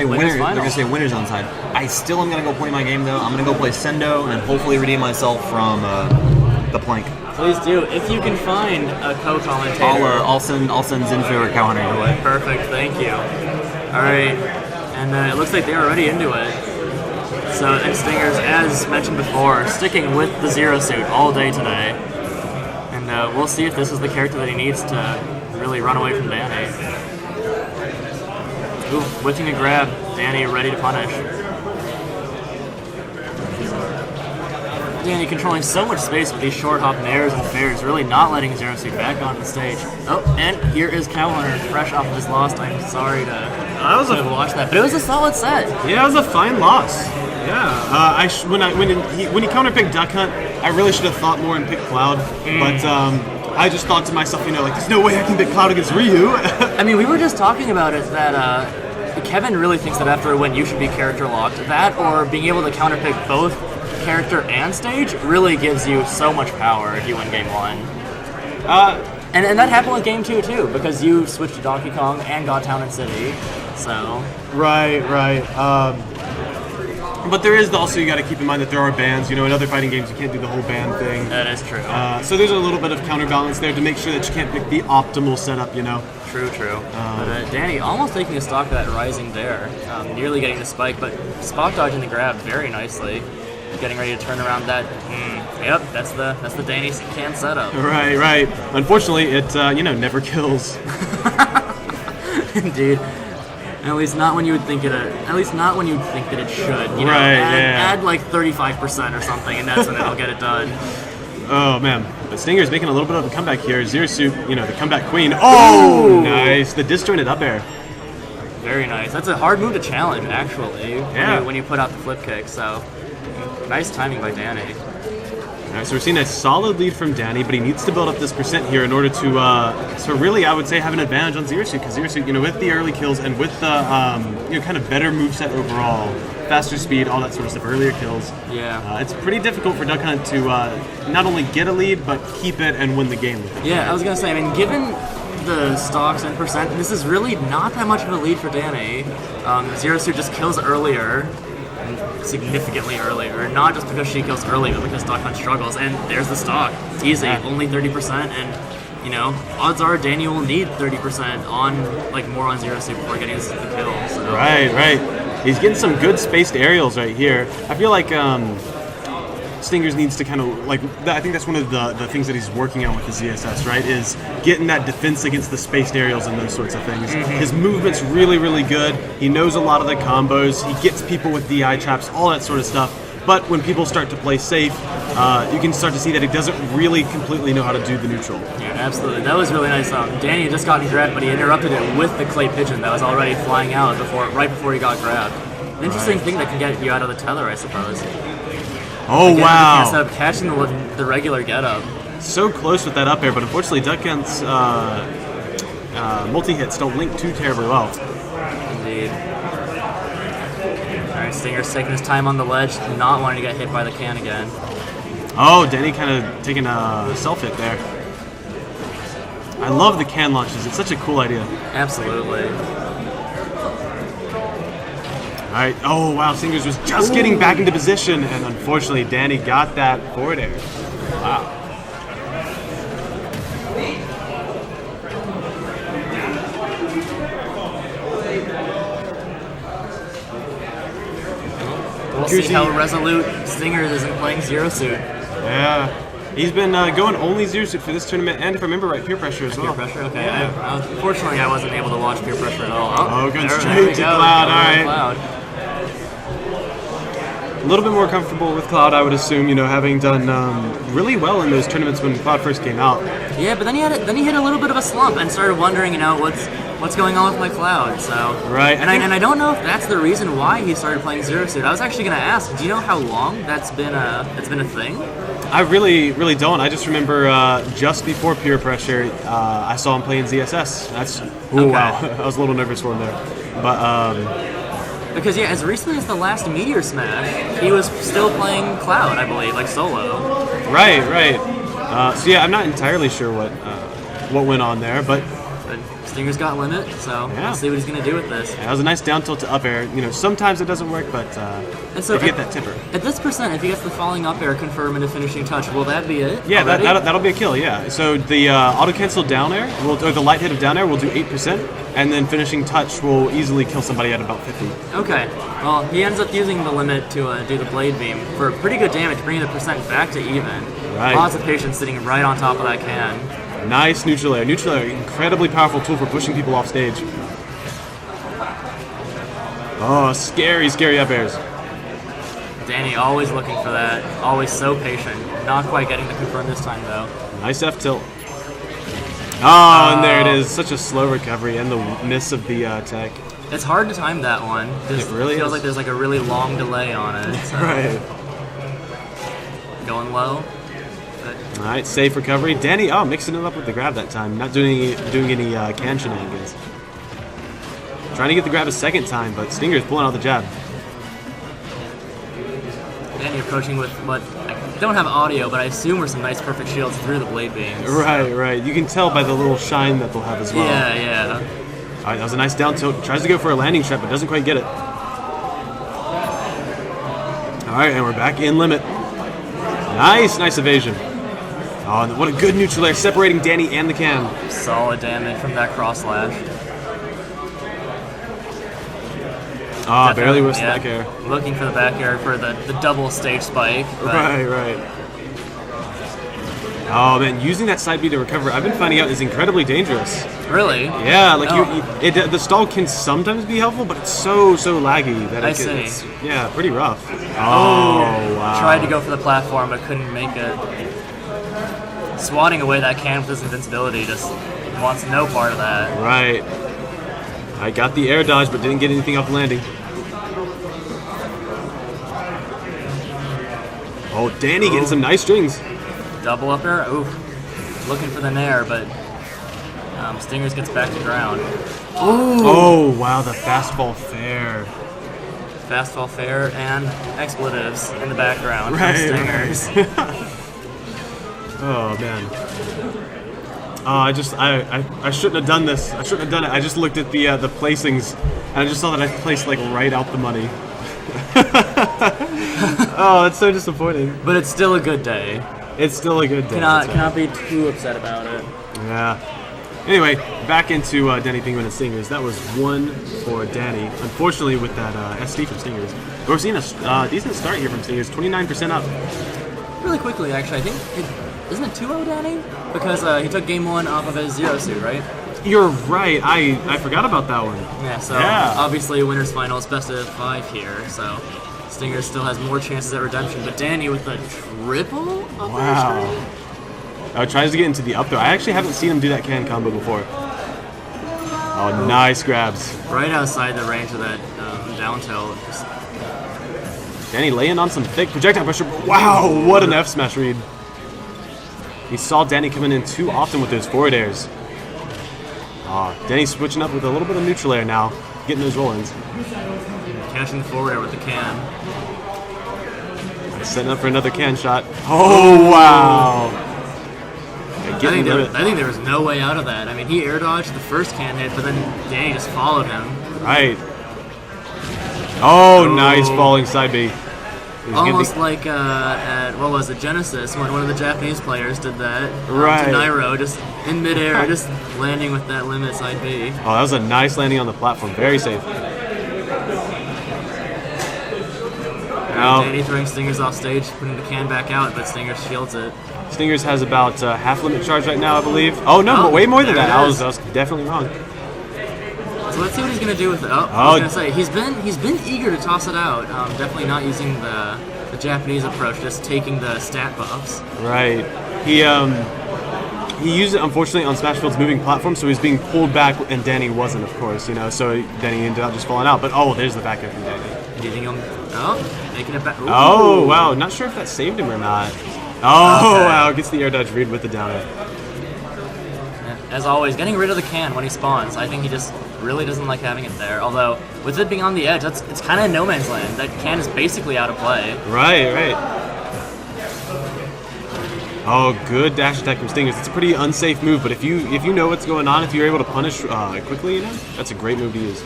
They're gonna say winners on side. I still am gonna go play my game though. I'm gonna go play Sendo and hopefully redeem myself from the plank. Please do, if you can find a co-commentator. I'll send Zinfu or Cowhunter your way. Perfect, thank you. All right, and it looks like they're already into it. So, and Stingers, as mentioned before, sticking with the Zero Suit all day today. And we'll see if this is the character that he needs to really run away from Danny. Ooh, whipping a grab. Danny ready to punish. Danny controlling so much space with these short hop nairs and fairs, really not letting Zero Suit back onto the stage. Oh, and here is Cowhunter, fresh off of his loss. I'm sorry to watch that, but it was a solid set. Yeah, it was a fine loss. Yeah, when he counterpicked Duck Hunt, I really should have thought more and picked Cloud, but I just thought to myself, like, there's no way I can pick Cloud against Ryu. I mean, we were just talking about it that Kevin really thinks that after a win you should be character locked. That or being able to counterpick both character and stage really gives you so much power if you win game 1. And that happened with game 2 too, because you switched to Donkey Kong and got Town and City. So right. But there is also, you got to keep in mind that there are bans. In other fighting games you can't do the whole ban thing. That is true. So there's a little bit of counterbalance there to make sure that you can't pick the optimal setup. True. But Danny almost taking a stock of that rising dare, nearly getting the spike, but spot dodging the grab very nicely. Getting ready to turn around that. Yep, that's the Danny can setup. Right. Unfortunately, it never kills. Indeed. At least not when you would think it. At least not when you would think that it should. Add like 35% or something, and that's when it'll get it done. Oh man, the Stinger's making a little bit of a comeback here. Zero Suit, the comeback queen. Oh, nice! The disjointed up air. Very nice. That's a hard move to challenge, actually. Yeah. When you put out the flip kick. So nice timing by Danny. All right, so we're seeing a solid lead from Danny, but he needs to build up this percent here in order to really, I would say, have an advantage on Zero Suit, because Zero Suit, with the early kills and with the kind of better moveset overall, faster speed, all that sort of stuff, earlier kills. Yeah. It's pretty difficult for Duck Hunt to not only get a lead, but keep it and win the game with it. Yeah, I was gonna say, given the stocks and percent, this is really not that much of a lead for Danny. Zero Suit just kills earlier. Significantly earlier, not just because she kills early, but because Duck Hunt struggles. And there's the stock. It's easy, only 30%, and odds are Danny will need 30% on more on Zero Suit before getting the kill. So. Right. He's getting some good spaced aerials right here. I feel like Stingers needs to kind of I think that's one of the things that he's working on with the ZSS, right? Is getting that defense against the spaced aerials and those sorts of things. His movement's really, really good. He knows a lot of the combos. He gets people with DI traps, all that sort of stuff. But when people start to play safe, you can start to see that he doesn't really completely know how to do the neutral. Yeah, absolutely. That was really nice. Danny had just gotten grabbed, but he interrupted it with the clay pigeon that was already flying out right before he got grabbed. An interesting thing that can get you out of the tether, I suppose. Oh, wow. Instead of catching the regular get-up. So close with that up air, but unfortunately Duck Hunt's multi-hits don't link too terribly well. Indeed. Alright, Stinger's taking his time on the ledge, not wanting to get hit by the can again. Oh, Danny kind of taking a self-hit there. I love the can launches. It's such a cool idea. Absolutely. All right. Oh, wow. Singers was just getting back into position, and unfortunately, Danny got that forward air. Wow. We'll see how resolute Stingers isn't playing Zero Suit. Yeah. He's been going only Zero Suit for this tournament, and if I remember right, Peer Pressure as well. Peer Pressure, okay. Yeah. Unfortunately, I wasn't able to watch Peer Pressure at all. Going straight to Cloud. All right. Cloud. A little bit more comfortable with Cloud, I would assume, having done really well in those tournaments when Cloud first came out. Yeah, but then he hit a little bit of a slump and started wondering, what's going on with my Cloud. So right, and I don't know if that's the reason why he started playing Zero Suit. I was actually going to ask, do you know how long that's been a thing? I really don't. I just remember just before Peer Pressure, I saw him playing ZSS. Wow, I was a little nervous for him there, but. Because as recently as the last Meteor Smash, he was still playing Cloud, I believe, solo. Right. So yeah, I'm not entirely sure what went on there, but Stinger's got limit, so Yeah. we'll see what he's going to do with this. Yeah, that was a nice down tilt to up air. You know, sometimes it doesn't work, but And so if you get that tipper. At this percent, if he gets the falling up air confirm and a finishing touch, will that be it? Yeah, already? that'll be a kill, yeah. So the auto-cancel down air, or the light hit of down air will do 8%, and then finishing touch will easily kill somebody at about 50. Okay. Well, he ends up using the limit to do the blade beam for pretty good damage, bringing the percent back to even. Right. Lots of patience sitting right on top of that can. Nice neutral air. Neutral air, incredibly powerful tool for pushing people off stage. Oh, scary, scary up airs. Danny always looking for that, always so patient. Not quite getting the confirm this time, though. Nice F tilt. Oh, and there it is. Such a slow recovery and the miss of the tech. It's hard to time that one. It really feels is. like there's like a really long delay on it. So. Right. Going low. But All right, safe recovery. Danny, mixing it up with the grab that time. Not doing any can shenanigans. Trying to get the grab a second time, but Stinger's pulling out the jab. Danny approaching with what I don't have audio, but I assume are some nice perfect shields through the blade beams. Right. You can tell by the little shine that they'll have as well. Yeah. All right, that was a nice down tilt. Tries to go for a landing shot, but doesn't quite get it. All right, and we're back in limit. Nice evasion. Oh, and what a good neutral air, separating Danny and the can. Solid damage from that cross slash. Barely missed the back air. Looking for the back air for the double stage spike. But Right. Oh man, using that side B to recover, I've been finding out is incredibly dangerous. Really? Yeah, like No. the stall can sometimes be helpful, but it's so laggy that it's pretty rough. Oh wow! Tried to go for the platform but couldn't make it. Swatting away that can with his invincibility, just wants no part of that. Right. I got the air dodge, but didn't get anything off the landing. Oh, Danny getting some nice strings. Double up air. Ooh, looking for the nair, but Stingers gets back to ground. Oh wow, the fastball fair. Fastball fair and expletives in the background Right, from Stingers. Oh man. I shouldn't have done this. I shouldn't have done it. I just looked at the placings and I just saw that I placed like right out the money. Oh, that's so disappointing. But it's still a good day. It's still a good day. Cannot be too upset about it. Yeah. Anyway, back into Danny Penguin and Stingers. That was one for Danny. Unfortunately, with that SD from Stingers, we're seeing a decent start here from Stingers. 29% up. Really quickly, actually, I think isn't it 2-0 Danny? Because he took game one off of his zero suit, right? You're right. I forgot about that one. Yeah. So Yeah. obviously, winners finals, best of 5 here. So Stingers still has more chances at redemption. But Danny with the triple up air straight? Tries to get into the up throw. I actually haven't seen him do that can combo before. Oh, nice grabs. Right outside the range of that down tilt. Just Danny laying on some thick projectile pressure. Wow, what an F smash read. He saw Danny coming in too often with those forward airs. Danny's switching up with a little bit of neutral air now, getting those roll-ins. catching the forward air with the can. Setting up for another can shot. Oh, wow. I think there was no way out of that. I mean, he air dodged the first can hit, but then Danny just followed him. Right. Oh, nice falling side B. Almost like at, what was it, Genesis, when one of the Japanese players did that. Right. To Nairo, just in midair, just landing with that limit side B. Oh, that was a nice landing on the platform. Very safe. Danny throwing Stingers off stage, putting the can back out, but Stingers shields it. Stingers has about half limit charge right now, I believe. Oh, no, but way more than that. I was definitely wrong. So let's see what he's gonna do with it. I was gonna say he's been eager to toss it out. Definitely not using the Japanese approach, just taking the stat buffs. Right. He used it unfortunately on Smashfield's moving platform, so he's being pulled back, and Danny wasn't, of course. You know, so then he ended up just falling out. But there's the back end from Danny. Hitting him. Making it back. Ooh. Oh wow! Not sure if that saved him or not. Oh okay. Wow! Gets the air dodge read with the down air. As always, getting rid of the can when he spawns. I think he just really doesn't like having it there. Although, with it being on the edge, it's kind of no man's land. That can is basically out of play. Right. Oh, good dash attack from Stingers. It's a pretty unsafe move, but if you know what's going on, if you're able to punish quickly, that's a great move to use.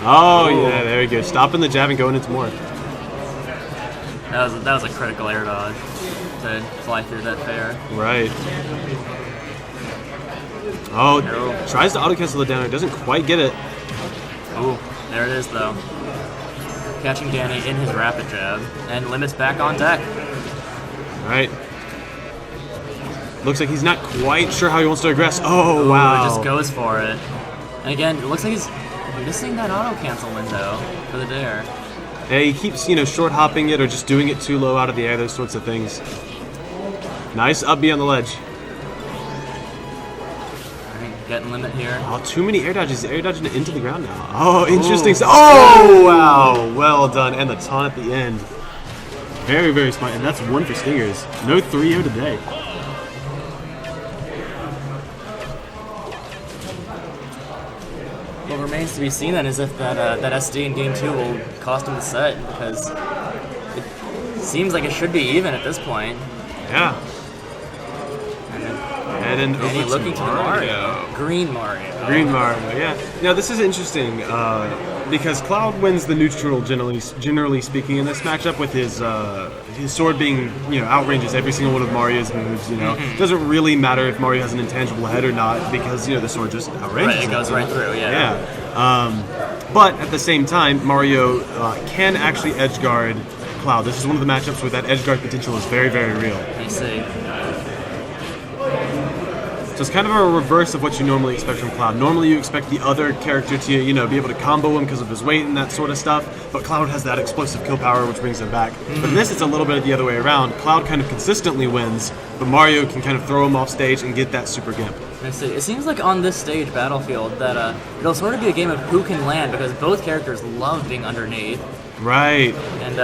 Oh, yeah, there we go. Stopping the jab and going into more. That was a critical air dodge to fly through that fair. Right. Oh, tries to auto cancel it down. It doesn't quite get it. Oh, there it is though. Catching Danny in his rapid jab and limits back on deck. Right. Looks like he's not quite sure how he wants to aggress. Oh, wow. Just goes for it. And again, it looks like he's missing that auto cancel window for the dare. Yeah, he keeps, short hopping it or just doing it too low out of the air, those sorts of things. Nice up B on the ledge. Getting limit here. Oh, too many air dodges. Air dodging it into the ground now. Oh, interesting. Oh, wow. Well done. And the taunt at the end. Very, very smart. And that's one for Stingers. No 3-0 today. What remains to be seen then is if that SD in game 2 will cost him the set, because it seems like it should be even at this point. Yeah. And he's looking to the Mario. Green Mario. Green Mario, yeah. Now this is interesting because Cloud wins the neutral generally speaking in this matchup with his sword being outranges every single one of Mario's moves. It doesn't really matter if Mario has an intangible head or not because the sword just outranges. Right, it goes right through. Yeah. But at the same time, Mario can actually edge guard Cloud. This is one of the matchups where that edge guard potential is very, very real. I see. So it's kind of a reverse of what you normally expect from Cloud. Normally you expect the other character to, be able to combo him because of his weight and that sort of stuff, but Cloud has that explosive kill power which brings him back. But in this, it's a little bit the other way around. Cloud kind of consistently wins, but Mario can kind of throw him off stage and get that super gimp. I see. It seems like on this stage, Battlefield, that it'll sort of be a game of who can land because both characters love being underneath. Right. And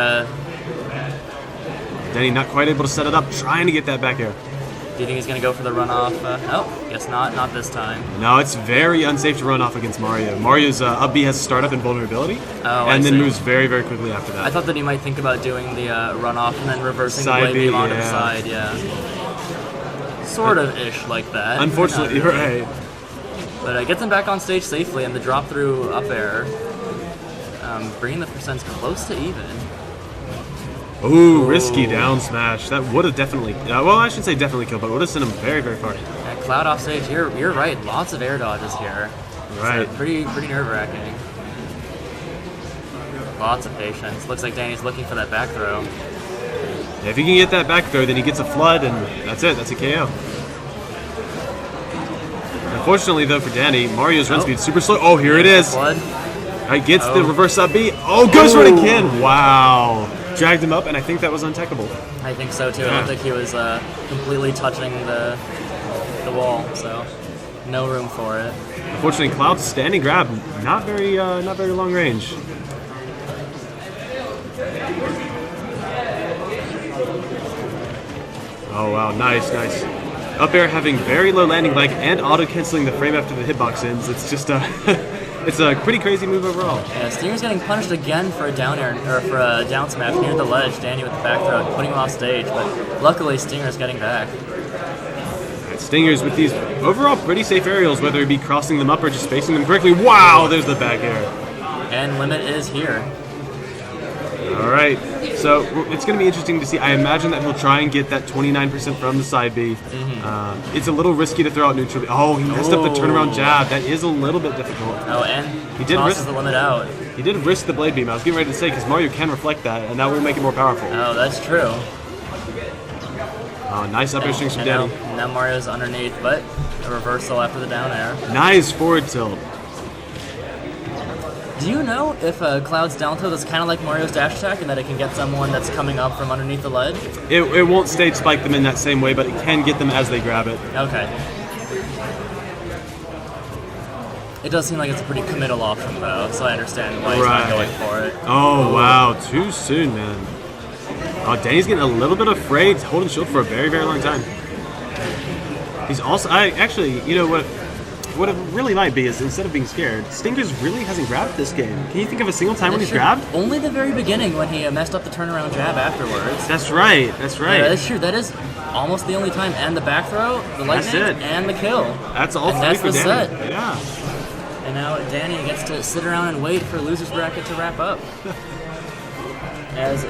Denny not quite able to set it up, trying to get that back air. Do you think he's going to go for the runoff? Oh, guess not. Not this time. No, it's very unsafe to run off against Mario. Mario's up B has startup and vulnerability, and then moves very, very quickly after that. I thought that he might think about doing the runoff and then reversing side the blade beam onto the side, Sort of ish like that. Unfortunately, you're right. But gets him back on stage safely, and the drop through up air, bringing the percents close to even. Ooh, risky down smash. That would have definitely, well, I should say definitely killed, but would have sent him very, very far. Yeah, Cloud off stage, you're right. Lots of air dodges here. Right. Pretty nerve-wracking. Lots of patience. Looks like Danny's looking for that back throw. Yeah, if he can get that back throw, then he gets a flood, and that's it. That's a KO. Unfortunately, though, for Danny, Mario's run speed super slow. Oh, here it is. Flood. Gets the reverse up B. Oh, goes for it again. Wow. Dragged him up, and I think that was untechable. I think so too. I don't think he was completely touching the wall, so no room for it. Unfortunately, Cloud's standing grab, not very long range. Oh wow, nice. Up air having very low landing lag and auto canceling the frame after the hitbox ends. It's just it's a pretty crazy move overall. Yeah, Stinger's getting punished again for a down air or for a down smash near the ledge. Danny with the back throw, putting him off stage, but luckily Stinger's getting back. Right, Stingers with these overall pretty safe aerials, whether it be crossing them up or just spacing them correctly. Wow, there's the back air. And limit is here. All right, so it's going to be interesting to see. I imagine that he'll try and get that 29% from the side B. It's a little risky to throw out neutral. Oh, he messed up the turnaround jab. That is a little bit difficult. Oh, and he did tosses the limit out. He did risk the blade beam. I was getting ready to say, because Mario can reflect that, and that will make it more powerful. Oh, that's true. Oh, nice up air strings from Danny. Now Mario's underneath, but a reversal after the down air. Nice forward tilt. Do you know if Cloud's down tilt is kind of like Mario's dash attack in that it can get someone that's coming up from underneath the ledge? It won't stage spike them in that same way, but it can get them as they grab it. Okay. It does seem like it's a pretty committal option, though, so I understand why he's not going for it. Oh, wow. Too soon, man. Oh, Danny's getting a little bit afraid, holding shield for a very, very long time. He's also... you know what? what it really might be is instead of being scared, Stingers really hasn't grabbed this game. Can you think of a single time when he's grabbed? Only the very beginning when he messed up the turnaround jab afterwards. That's right. That's right. Yeah, that's true. That is almost the only time. And the back throw, the lightning, That's it. and the kill. That's all And three that's for the Danny. set. Yeah. And now Danny gets to sit around and wait for loser's bracket to wrap up. As